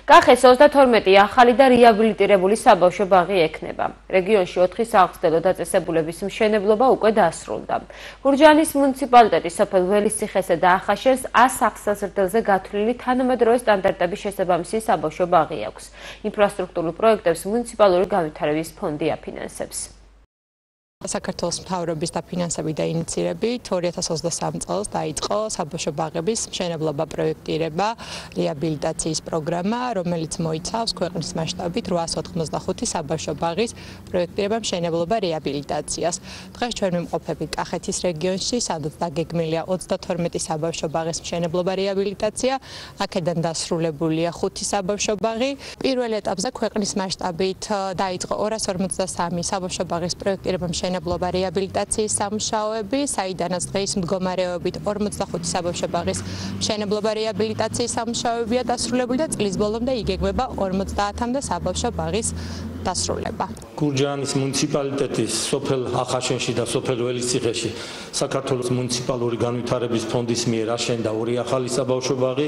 კახეთს 32 ახალი და რეაბილიტირებული საბავშვო ბაღი ექნება. რეგიონში 4 საახსნელო დაწესებულების მშენებლობა უკვე დასრულდა. გურჯაანის მუნიციპალიტეტის სოფელ ველისციხესა და ახაშენს 100 სახსრდელზე გათვლილი თანამედროვე სტანდარტების შესაბამისი საბავშვო ბაღი აქვს. ინფრასტრუქტურულ პროექტებს მუნიციპალური განვითარების ფონდი აფინანსებს. საქართველოს მთავრობის დაფინანსებით და ინიციირებით 2023 წელს დაიწყო საბავშვო ბაღების მშენებლობა პროექტირება რეაბილიტაციის პროგრამა, რომელიც მოიცავს ქვეყნის მასშტაბით 895 საბავშვო ბაღის პროექტირება, მშენებლობა, რეაბილიტაციას. დღეს ჩვენ ვიმყოფებით კახეთის რეგიონში, სადაც დაგეგმილია 32 საბავშვო ბაღის მშენებლობა, რეაბილიტაცია. აქედან დასრულებულია 5 საბავშვო ბაღი. პირველ ეტაპზე ქვეყნის მასშტაბით დაიწყო 253 საბავშვო ბაღის პროექტირება, მშენებლობა, რეაბილიტაციის სამუშაოები, საიდანაც დღის მდგომარეობით 45 საბავშვო ბაღის მშენებლობა, რეაბილიტაციის სამუშაოებია დასრულებული და წლის ბოლომდე იგეგმება 50-მდე საბავშვო ბაღის დასრულება. გურჯაანის მუნიციპალიტეტის სოფელ ახაშენში და სოფელ ველისციხეში საქართველოს მუნიციპალური განვითარების ფონდის მიერ აშენდა 2 ახალი საბავშვო ბაღი.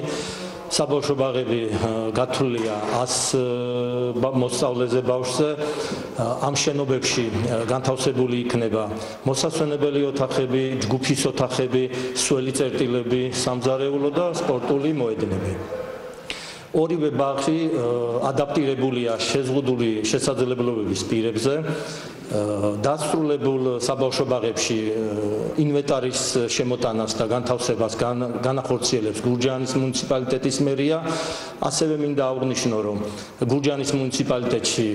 საბავშვო ბაღები გათვლილია 100 მოსწავლეზე ბავშვზე. ამ შენობებში განთავსებული იქნება მოსასვენებელი ოთახები, ჯგუფის ოთახები, სველი წერტილები, სამზარეულო და სპორტული მოედნები. ორივე ბაღი ადაპტირებულია შეზღუდული შესაძლებლობების პირებზე. დასრულებულ საბავშვო ბაღებში ინვენტარის შემოტანას და განთავსებას განახორციელებს გურჯაანის მუნიციპალიტეტის მერია. ასევე მინდა აღვნიშნო, რომ გურჯაანის მუნიციპალიტეტში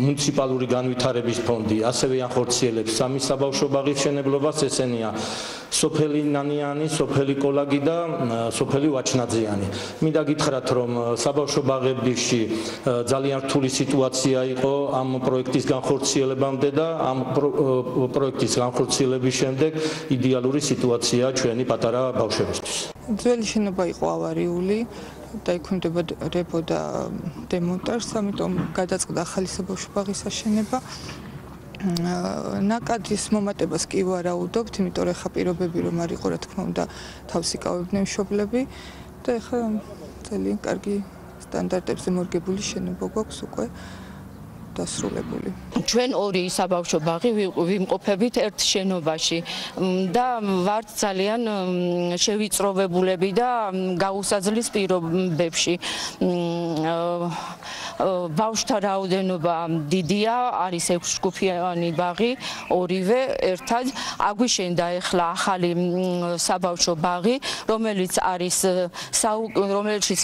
მუნიციპალური განვითარების ფონდი ასევე ახორციელებს 3 საბავშვო ბაღის მშენებლობას, ესენია სოფელი ნანიანი, სოფელი კოლაგი და სოფელი ვაჩნაძიანი. მინდა გითხრათ, რომ საბავშვო ბაღებში ძალიან რთული სიტუაცია იყო ამ პროექტის განხორციელებამდე და ამ პროექტის განხორციელების შემდეგ იდეალური სიტუაციაა ჩვენი პატარა ბავშვებისთვის. ძველი შენობა იყო ავარიული და ექვემდებარებოდა დემონტაჟს, ამიტომ გადაწყდა ახალი საბავშვო ბაღის აშენება. ნაკადის მომატებას კი ვარაუდობთ, იმიტომ რომ ეხა პირობები რომ არ იყო, რა თქმა უნდა, თავს იკავებდნენ მშობლები და ეხა ძალიან კარგი სტანდარტებზე მორგებული შენობა გვაქვს უკვე დასრულებული. ჩვენ 2 საბავშვო ბაღი ვიმყოფებით ერთ შენობაში და ვართ ძალიან შევიწროვებულები და გაუსაძლის პირობებში. ბავშვთა რაოდენობა დიდია, არის 6 ჯგუფიანი ბაღი, ორივე ერთად. აგვიშენდა ახლა ახალი საბავშვო ბაღი, რომელიც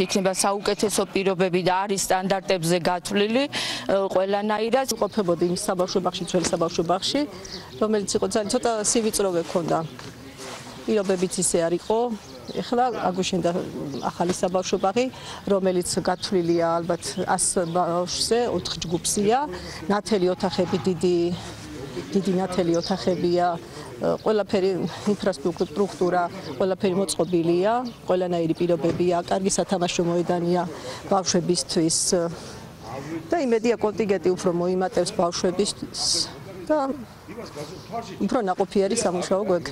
იქნება საუკეთესო პირობები და არის სტანდარტებზე გათვლილი ყველანაირად. ვიმყოფებოდი იმ საბავშვო ბაღში, ძველ საბავშვო ბაღში, რომელიც იყო ძალიან ცოტა სივიწროვე ქონდა. პირობებიც ისე არ იყო. ეხლა აგვიშენდა ახალი საბავშვო ბაღი, რომელიც გათვლილია ალბათ 100 ბავშვზე, 4 ჯგუფზეა. ნათელი ოთახები, დიდი ნათელი ოთახებია. ყველაფერი ინფრასტრუქტურა, ყველაფერი მოწყობილია, ყველანაირი პირობებია, კარგი სათამაშო მოედანია ბავშვებისთვის. და იმედია კონტინგენტი უფრო მოიმატებს ბავშვებისთვის და უფრო ნაყოფიერი სამუშაო გვექნება.